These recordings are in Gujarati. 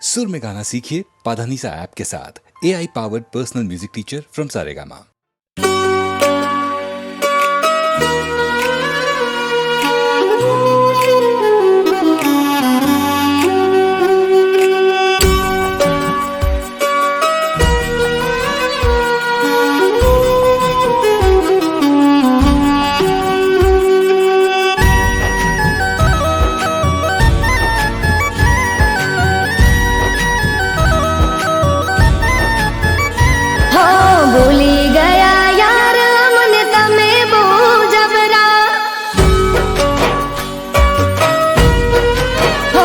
सुर में गाना सीखिए पाधानीसा ऐप के साथ। AI powered personal music teacher from Saregama. ભૂલી ગયા યાર અમને તમે બહુ જબરા, હો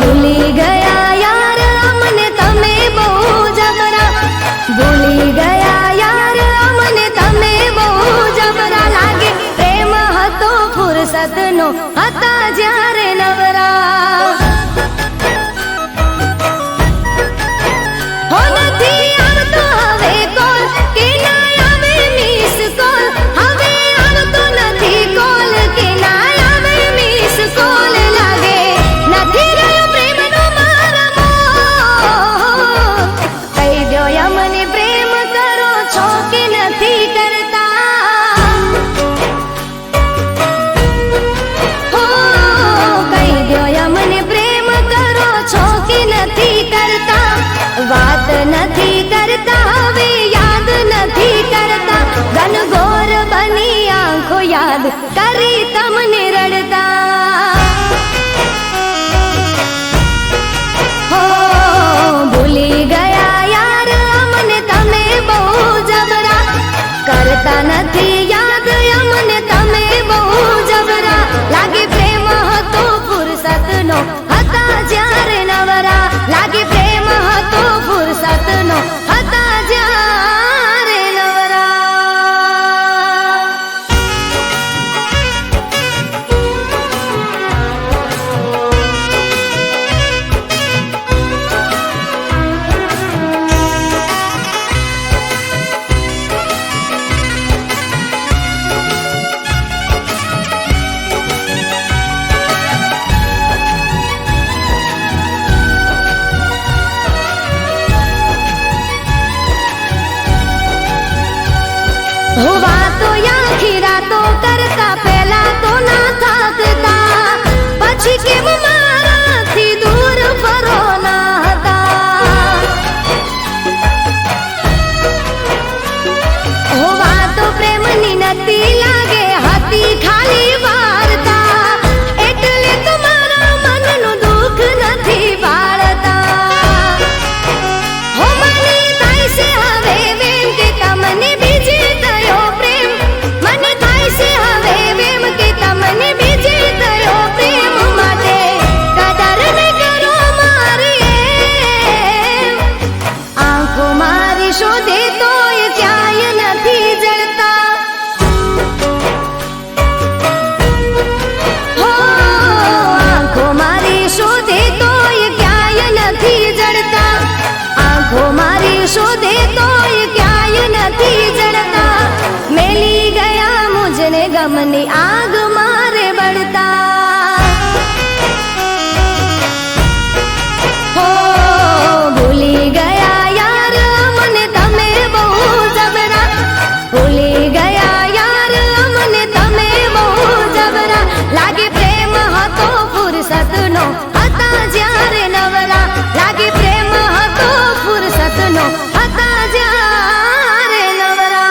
ભૂલી ગયા યાર અમને તમે બહુ જબરા, ભૂલી ગયા યાર અમને તમે બહુ જબરા. લાગે પ્રેમ હતો ફુરસતનો, હતા જ્યારે નવરા. હો નથી આવતો હવે કોલ, કે ના આવે મિસ કોલ. હવે આવતો નથી કોલ, કે ના આવે મિસ કોલ. લાગે નથી રહ્યો પ્રેમનો મારમો. કહી દો અમને પ્રેમ કરો છો કે નથી કરતા. હો કહી દો અમને પ્રેમ કરો છો કે નથી કરતા. વાત નથી કરતા, હવે યાદ નથી કરતા. ઘનઘોર બની આંખો યાદ કરી તમને રડતા. હો ભૂલી ગયા યાર અમને તમે બહુ જબરા, કરતા નથી યાદ અમને તમે બહુ જબરા. લાગે પ્રેમ હતો ફુરસતનો, હતા જ્યારે નવરા. લાગે પ્રેમ હતો ફુરસતનો, હતા જ્યારે નવરા. હો વાતો આખી રાતો કરતા, પહેલા તો ના થાકતા. પછી કેમ મારાથી દૂર ફરો ના હતા. હો વાતો પ્રેમની નથી લાગે, હતી ખાલી વાર્તા. એટલે તો મારા મનનું દુઃખ નથી બાળતા. હો મને થાય છે હવે વેમ કે તમને બીજે થયો પ્રેમ. મને થાય છે હવે વેમ કે તમને બીજે થયો પ્રેમ. માટે કદર ને કરો મારી એમ. આંખો મારી શોધે તોય ક્યાંય નથી જડતા. હો આંખો મારી શોધે તોય ક્યાંય નથી જડતા. આંખો મારી શોધે તોય ક્યાંય નથી જડતા. મેલી ગયા મુજને ગમની આગ મારે બળતા. હો ભૂલી ગયા યાર અમને તમે બહુ જબરા, ભૂલી ગયા યાર અમને તમે બહુ જબરા. લાગે પ્રેમ હતો ફુરસતનો, હતા જ્યારે નવરા. લાગે પ્રેમ હતો ફુરસતનો, હતા જ્યારે નવરા.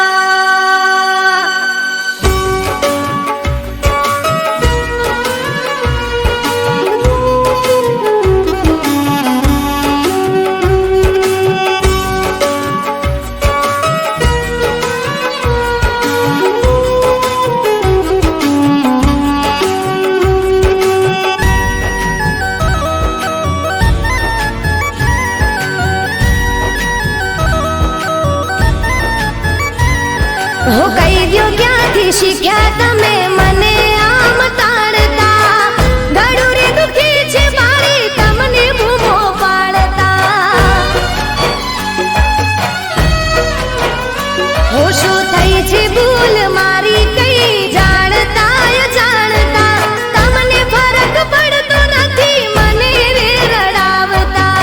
હો કહી દ્યો ક્યાંથી શીખ્યા તમે મને આમ તાળતા. ગળું રે દુખી છે મારી તમને બૂમો પાડતા. હો શું થઈ છે ભૂલ મારી કઈ જાણતા જાણતા. તમને ફરક પડતો નથી મને રે રડાવતા.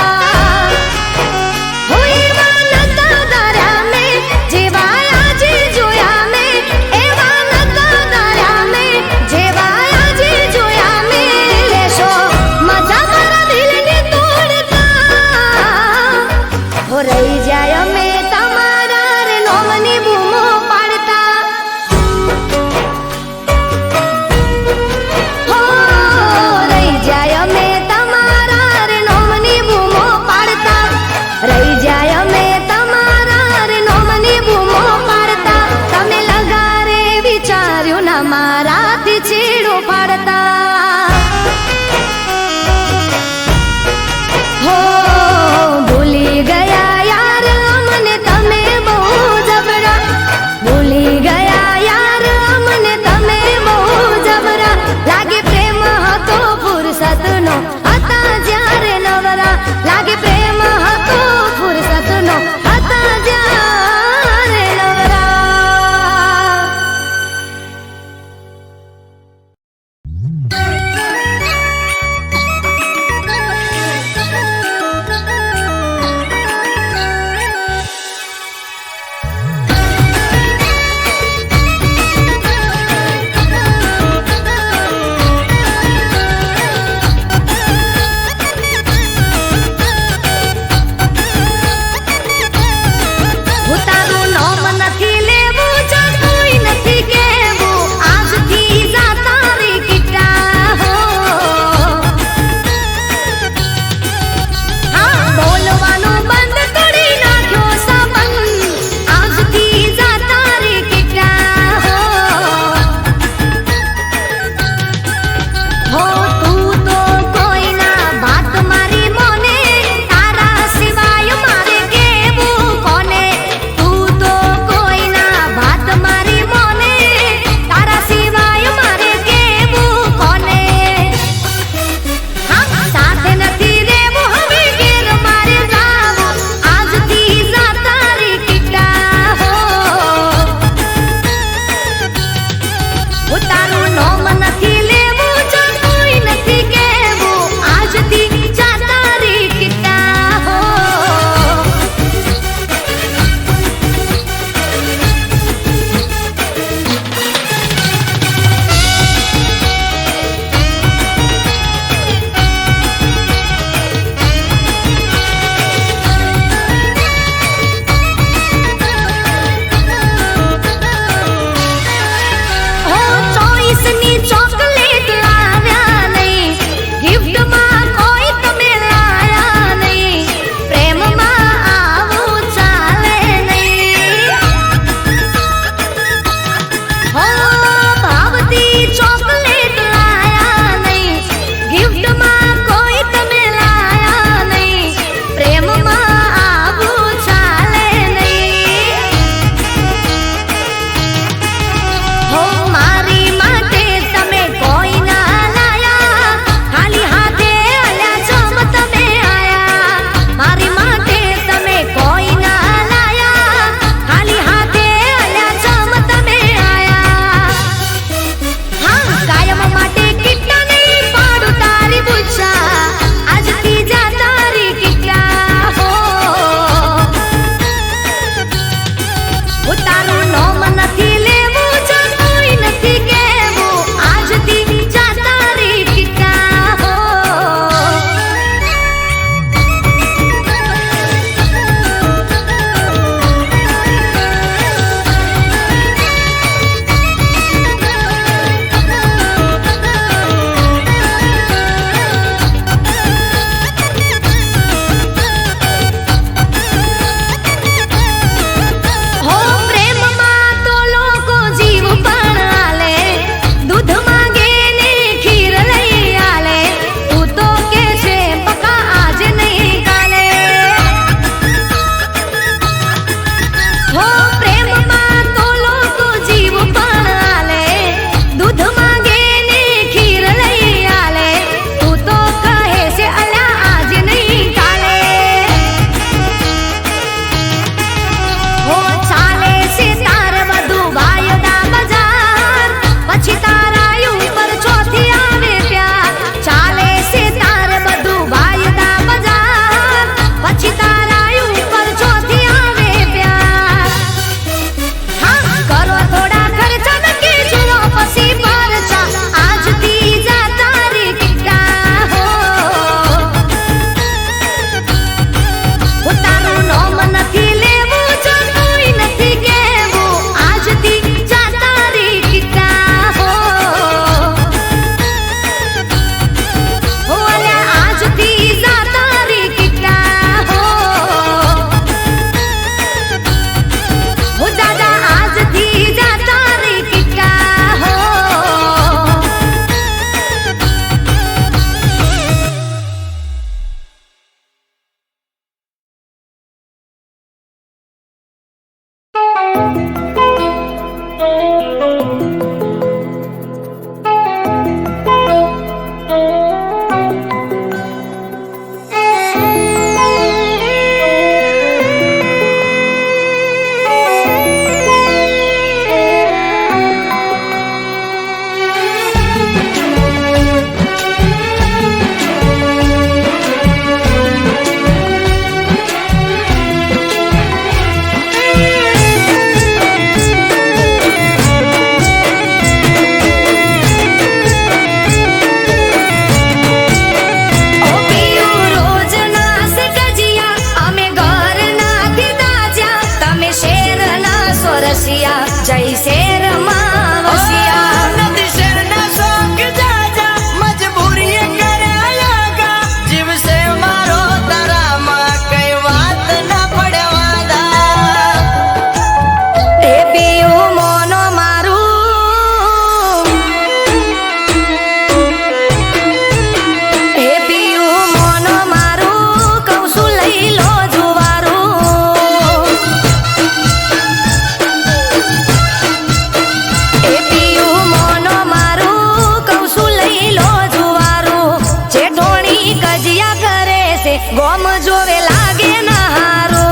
ગોમ જોવે લાગે ના હારો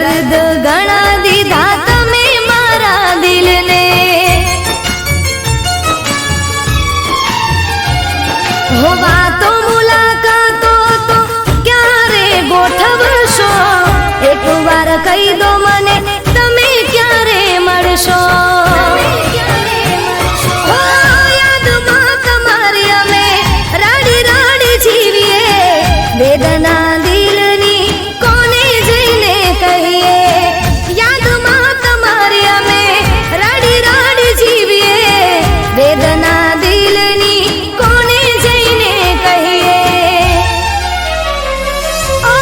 દર્દ ઘણા દીધા તમે મારા દિલને, હો વાતો મુલાકાતો તો ક્યારે ગોઠવશો, એક વાર કહી દો મને તમે ક્યારે મળશો. હો યાદમાં તમારી અમે રાડી રાડી જીવીએ, વેદના દિલની કોને જઈને કહીએ. યાદમાં તમારી અમે રાડી રાડી જીવીએ, વેદના દિલની કોને જઈને કહીએ. ઓ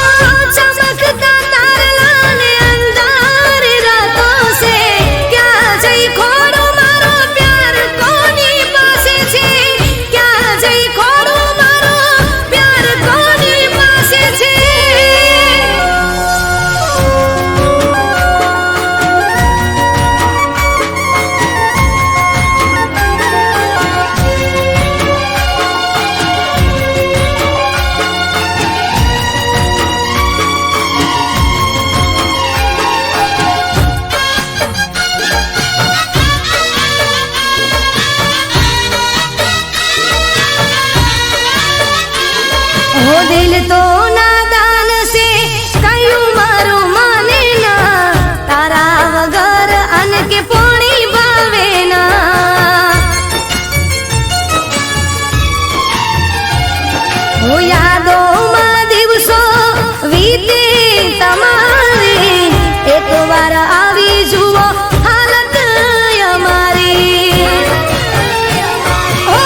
ચમકતા તારલા ને અંધારી રાતો સે, ક્યાં જઈ ખોડું મારો પ્યાર કોની પાસે છે, ક્યાં જઈ ખોડું મારો પ્યાર કોની પાસે છે. हो दिल तो नादान से कयूं मारू माने ना, तारा वगर अन के पोणी भावे ना. हो यादो માં દિવસો વીતે તમારે, એક વાર આવી જુઓ હાલત અમારી. હો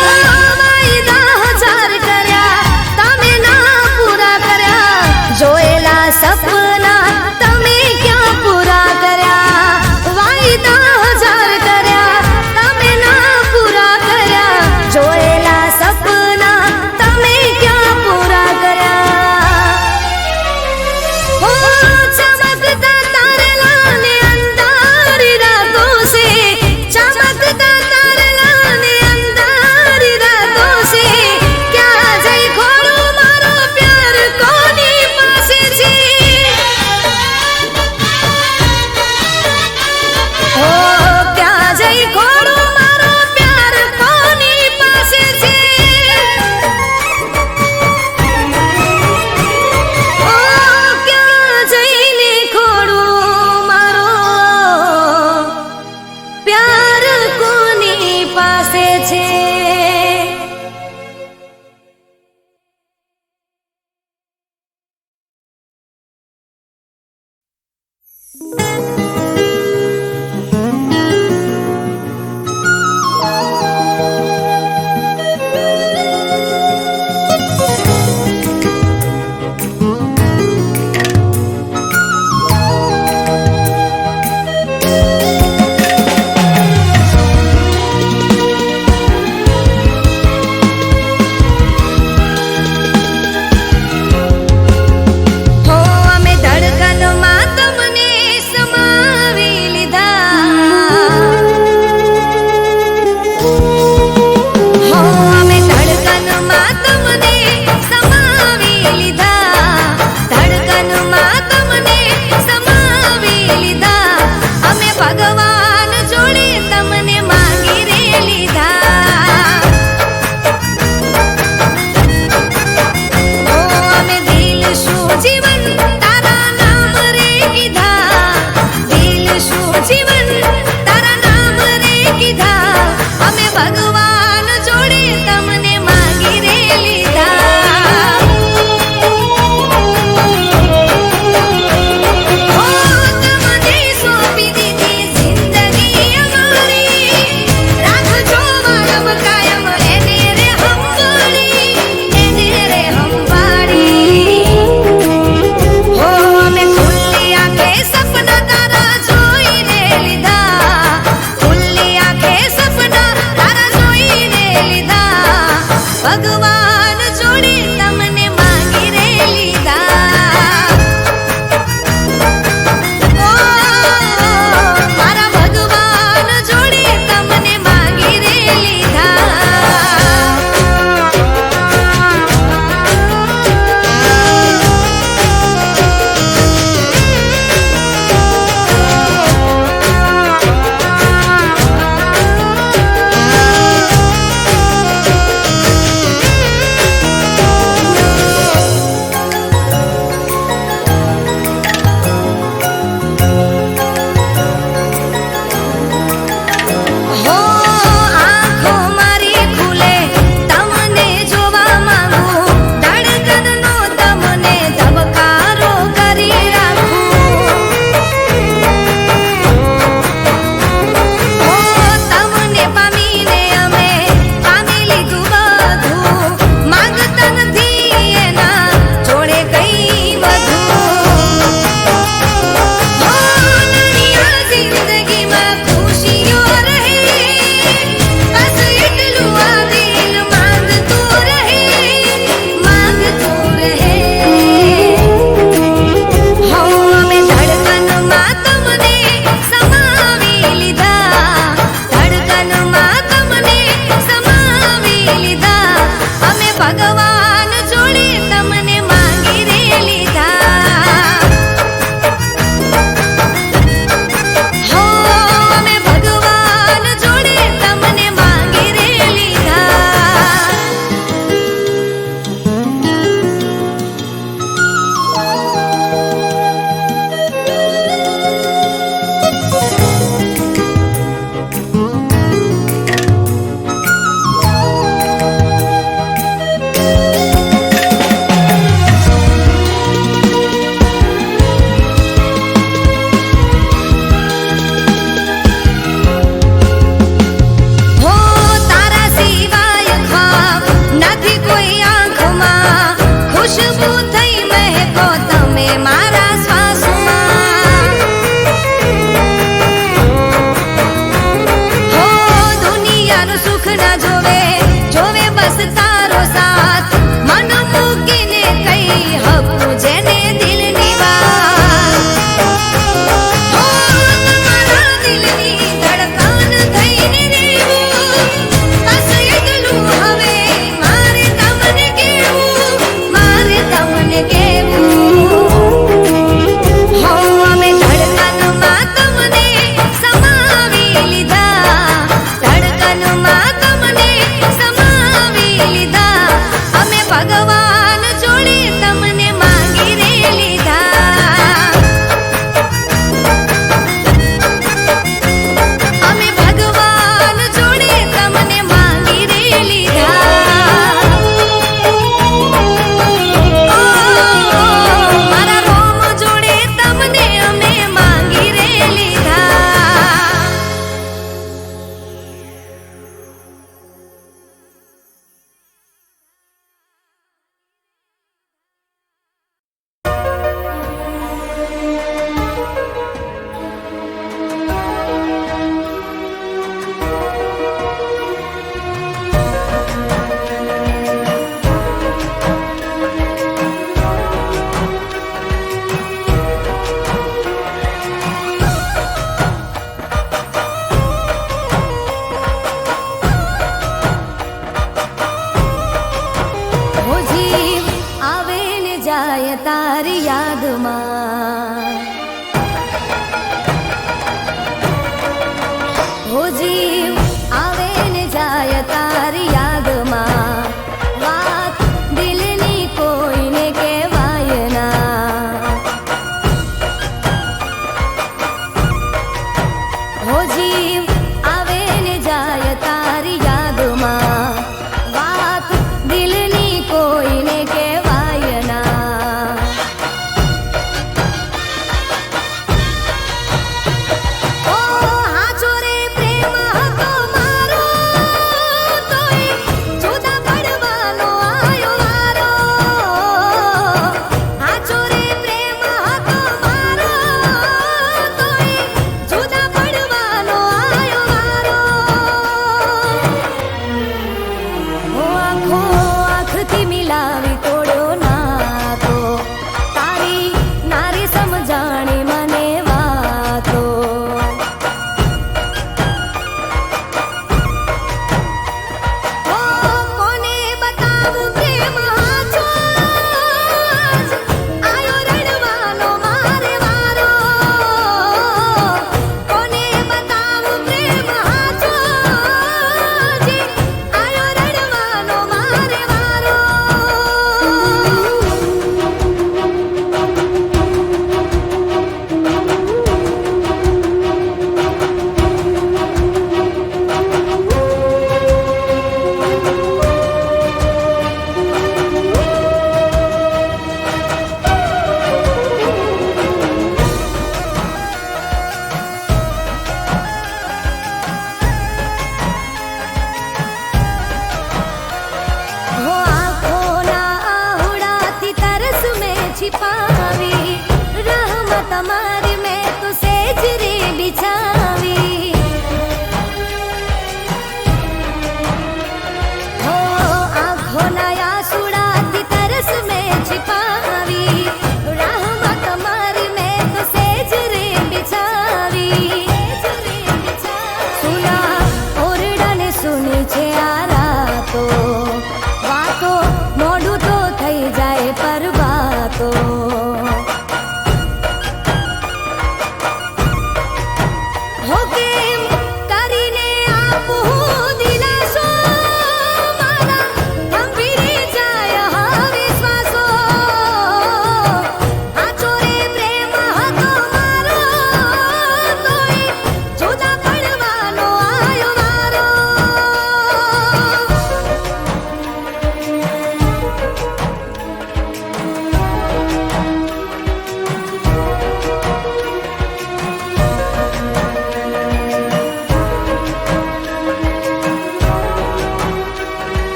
વાયદા હજાર કર્યા તમે ના પૂરા કર્યા, જોયેલા સપના તમે ક્યાં પૂરા કર્યા. વાયદા હજાર કર્યા તમે ના પૂરા કર્યા, જોયેલા સપના તમે ક્યાં પૂરા કર્યા. હો ચમકતા તારલા ને અંધારી રાતો સે, ચમકતા તારલા ને અંધારી રાતો સે, ક્યાં જઈ ખોડું મારો પ્યાર કોની પાસે છે. હો ક્યાં જઈ ખોડું મારો પ્યાર કોની પાસે છે. ઓ ક્યાં જઈને ખોડું મારો પ્યાર કોની પાસે છે. હો અમે ધડકનમાં તમને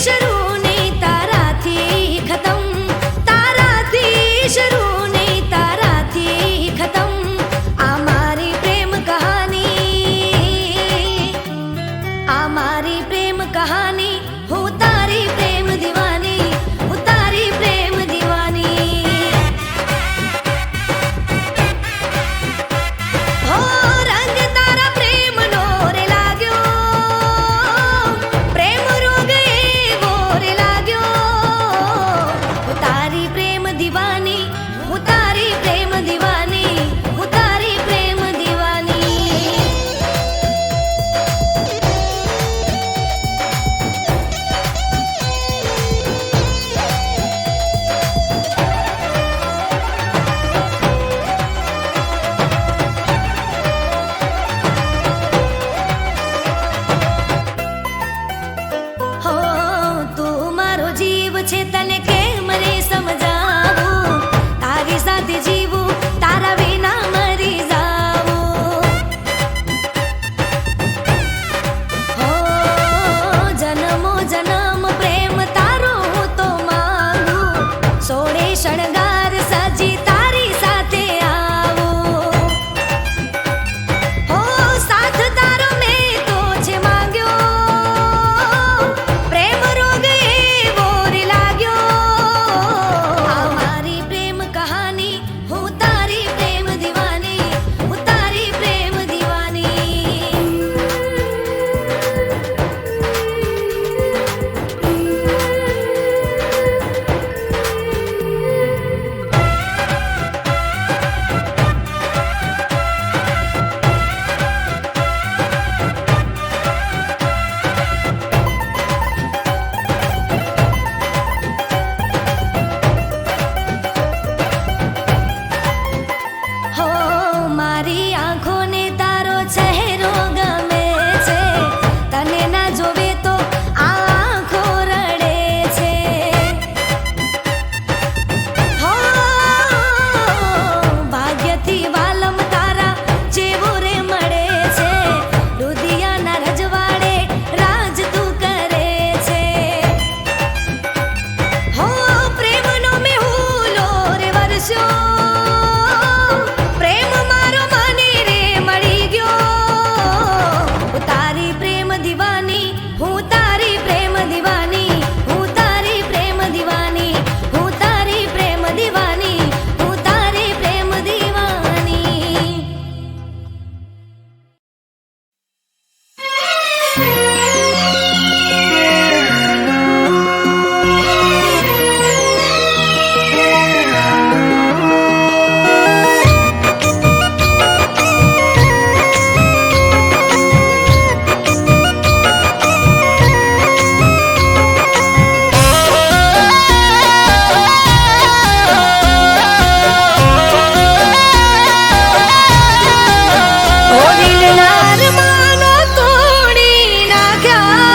શરૂ ને તારાથી ખતમ, તારાથી શરૂ ને તારાથી ખતમ. આ મારી પ્રેમ કહાની, આ મારી પ્રેમ કહાની. હું તારી પ્રેમ દીવાની, હું તારી પ્રેમ દીવાની. હો રંગ તારા પ્રેમનો રે લાગ્યો, પ્રેમ રોગ એવો રે લાગ્યો. હું તારી પ્રેમ દીવાની, હું તારી પ્રેમ દીવાની, હું તારી પ્રેમ દીવાની. હો તું મારો જીવ છે, તને કેમ રે સમજાવું. તારી સાથે જીવું, તારા વિના મરી જાવું. હો જન્મો જન્મ પ્રેમ તારો હું તો માંગું. સોળે શણગાર સજી તારી સાથે આવું. હો સાથ તારો મેં તો છે માંગ્યો, પ્રેમ રોગ એવો રે લાગ્યો. આ મારી પ્રેમ કહાની, હું તારી પ્રેમ દીવાની, હું તારી પ્રેમ દીવાની. હો મારી આંખોને તારો ચહેરો ગમે છે, તને ના જોવે તો આ આંખો રડે છે. હો ભાગ્યથી વાલમ તારા જેવો રે મળે છે. લુધિયાના રજવાડે રાજ તું કરે છે. હો પ્રેમનો મેં હુલો રે વરસ્યો, પ્રેમ મારો મને રે મળી ગયો. હું તારી પ્રેમ દીવાની, હું તારી પ્રેમ દીવાની, હું તારી પ્રેમ દીવાની, હું તારી પ્રેમ દીવાની, હું તારી પ્રેમ દીવાની. ઓ દિલના અરમાનો તોડી નાખ્યા,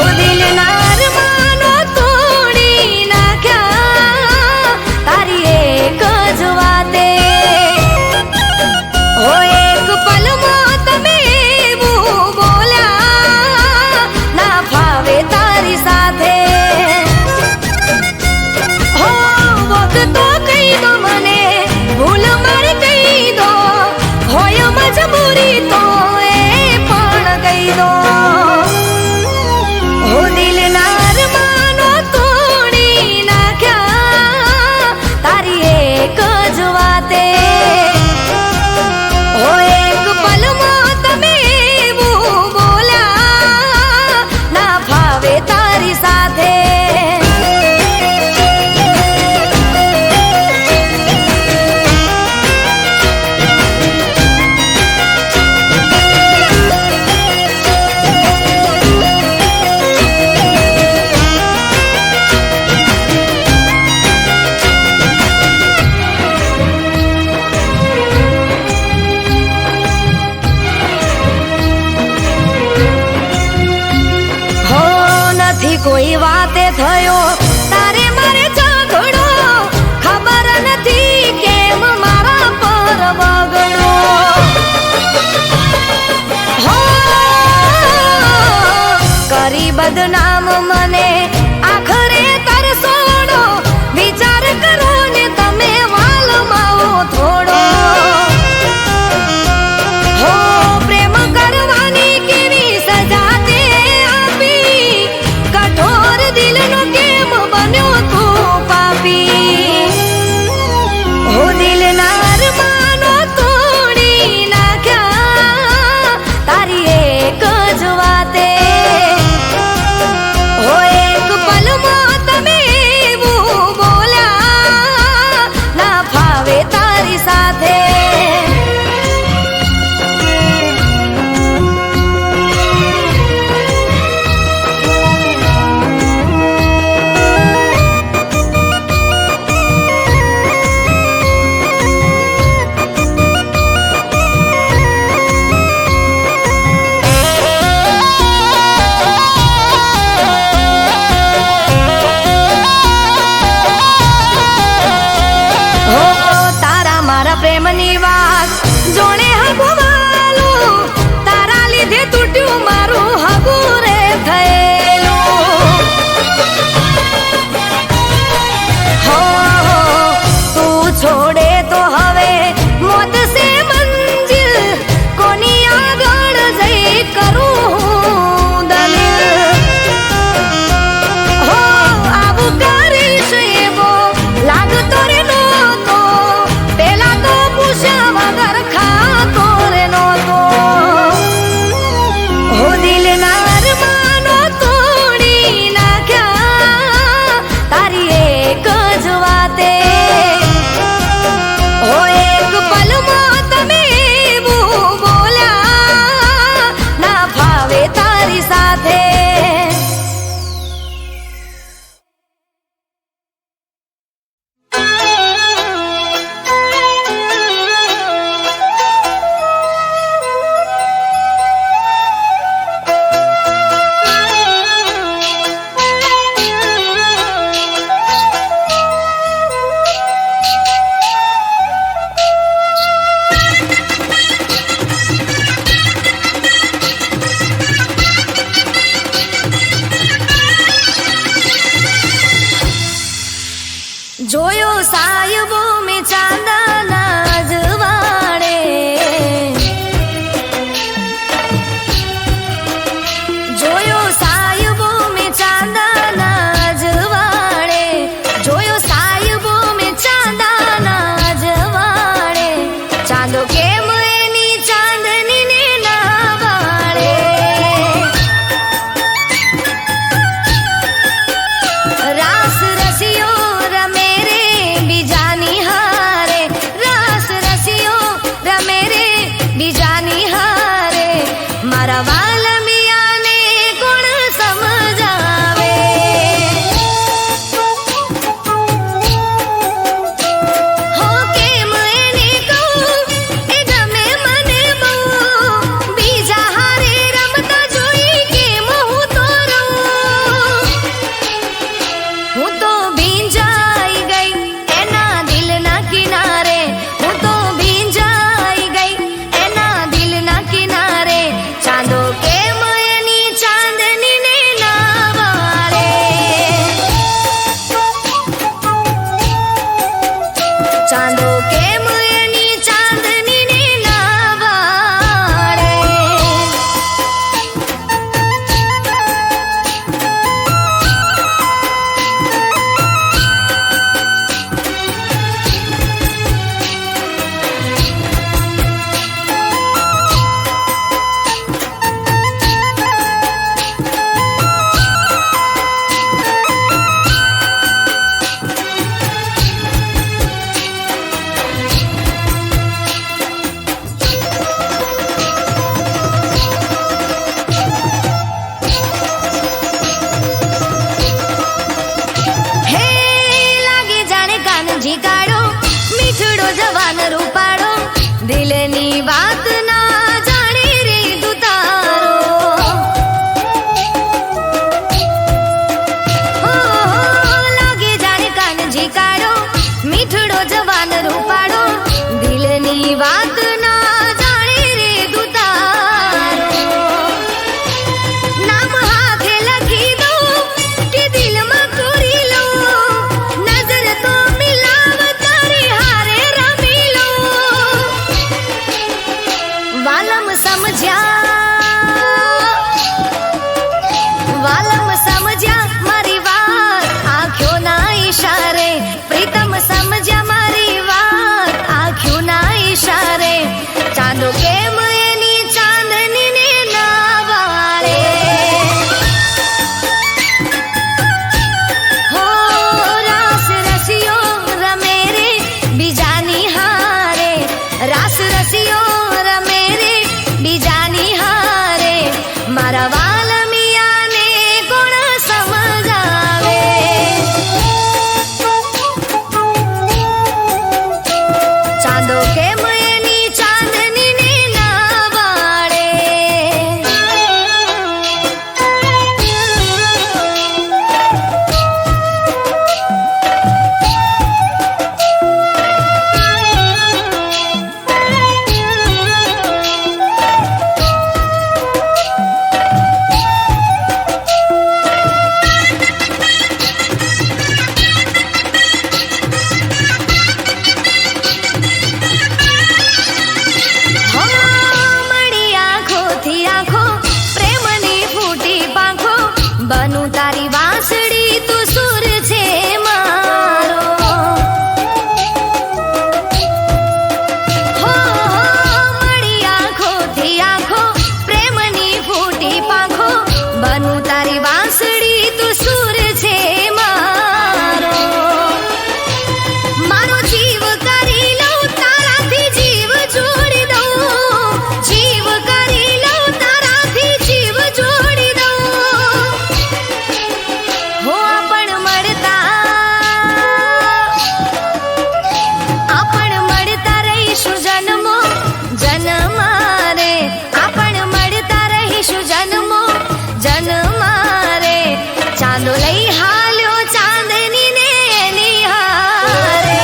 ઓ દિલના અરમાનો તોડી નાખ્યા. તારી એક જ વાતે, ઓ એક પલમાં તમે એવું બોલ્યા, ના ફાવે તારી સાથે. હો વખતો કહી દો મને, ભૂલ મારી કહી દો, હોય મજબૂરી તો એ પણ કહી દો. હો દિલના અરમાનો તોડી નાખ્યા, તારી એક જ વાતે. ઓ એક પલમાં તમે એવું બોલ્યા, ના ફાવે તારી સાથે. બદનામ મને આખરે તરસોડો વિચાર કરો ને તમે વાલમાઓ થોડો હો પ્રેમ કરવાની કેવી સજા તે આપી કઠોર દિલનો કેમ બન્યો તું પાપી હો દિલના અરમાનો તોડી નાખ્યા તારી એક જ વાતે હો એક પલમાં તમે એવું બોલ્યા ના ફાવે તારી સાથે પ્રેમની વાત જોણે હગવાલું તારા લીધે તૂટ્યું મારું હગું રે થયેલું હો તું છોડે તો હવે મોત સે મંજિલ કોની આગળ જઈ કરું દલીલ હો આવું કરીશ એવો લાગતો રે નહોતો પેલા તો પૂછ્યા વગર ખાતો રે નહોતો હો દિલના અરમાનો તોડી નાખ્યા તારી એક જ વાતે હો એક પલમાં તમે એવું બોલ્યા ના ફાવે તારી સાથે જોયો સાહેબો મેં ચાંદાના જવાડે જોયો સાહેબો મેં ચાંદાના જવાડે જોયો સાહેબો મેં ચાંદાના જવાડે ચાંદો કેમ એની ચાંદનીને ના વાળે રાસ રસિયો રમે રે બીજાની હારે રાસ રસિયો રમે રે બીજાની હારે મારા વાલમિયાને કોણ સમજાવે હો કેમ એને કહું એ ગમે મને બહુ બીજા હારે રમતા જોઈ કેમ હું તો રહું હું તો ભીંજાઈ ગઈ એના દિલના કિનારે હું તો ભીંજાઈ ગઈ એના દિલના કિનારે ચાંદો કે વાલમ સમજ્યા મારી વાત આંખોના ઈશારે, પ્રીતમ સમજ્યા મારી વાત આંખોના ઈશારે. ચાંદો કેમ એની ચાંદનીને ના વાળે, હો રાસ રસિયો રમે રે બીજાની હારે, રાસ રસિયો રમે રે બીજાની હારે. મારા વાલમિયાને કોણ સમજાવે, ચાંદો કેમ એની ચાંદનીને ના વાળે. મળી આંખોથી આંખો પ્રેમની ફૂટી પાંખો, બનું તારી વાંસળી તું સુર છે મારો. હો મળી આંખોથી આંખો પ્રેમની ફૂટી પાંખો, બનું તારી વાંસળી તું સુર છે મારો. મારો જીવ કરી લઉં તારાથી જીવ જોડી દઉં, જીવ કરી લઉં તારાથી જીવ જોડી દઉં. હો આપણ મળતા રહીશું જન્મો જન્મારે, આપણ મળતા રહીશું જન્મો જન્મારે. ચાંદો લઈ હાલ્યો ચાંદનીને નિહારે,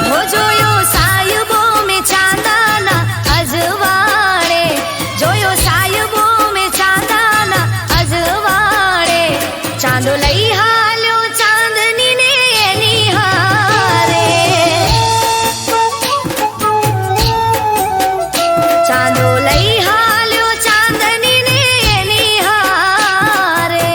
હો જોયો સાયબો મેં ચાંદાના અજવાળે, જોયો સાયબો મેં ચાંદાના અજવાળે. ચાંદો લઈ હાલ્યો ચાંદનીને નિહારે, ચાંદો લઈ હાલ્યો ચાંદનીને નિહારે.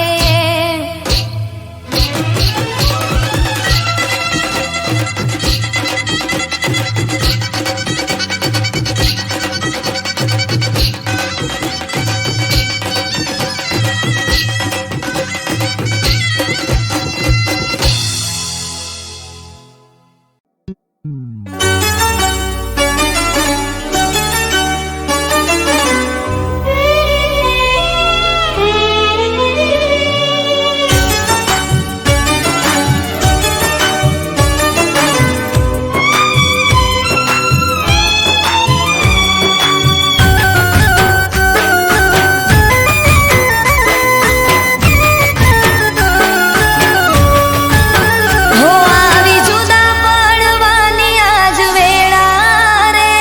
હો આવી જુદા પડવાની આજ વેળા રે,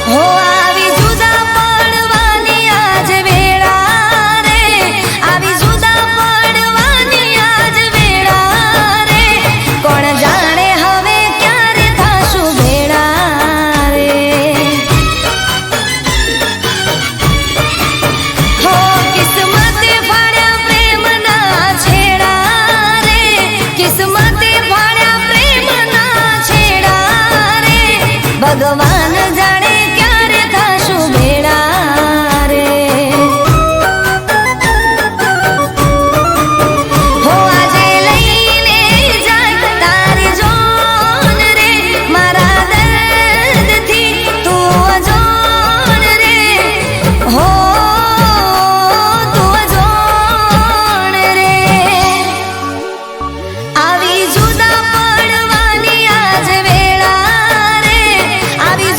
હો આવી જુદા પડવાની આજ વેળા રે, આવી જુદા પડવાની આજ વેળા રે. કોણ જાણે હવે ક્યારે થાશું ભેળા રે. હો કિસ્મતે ફાડ્યા પ્રેમના છેડા રે, કિસ્મતે ફાડ્યા પ્રેમના છેડા રે. ભગવાન જાણે ક્યારે થાશું ભેળા રે. હો આજે લઈને જાય તારી જોન રે, મારા દર્દથી તું અજોન રે. હો તું અજોન રે. આવી જુદા પડવાની આજ વેળા રે, આવી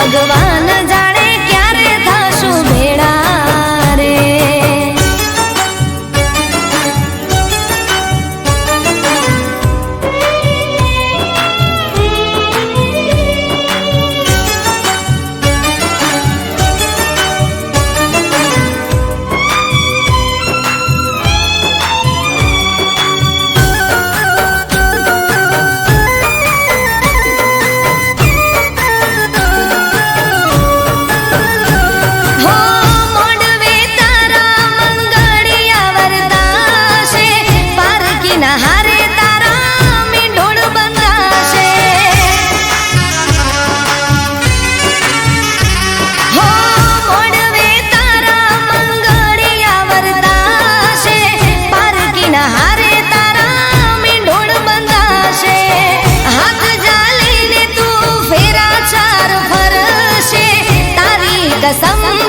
ભગવાન જાણે ક્યારે થશું ભેળા રે. कसम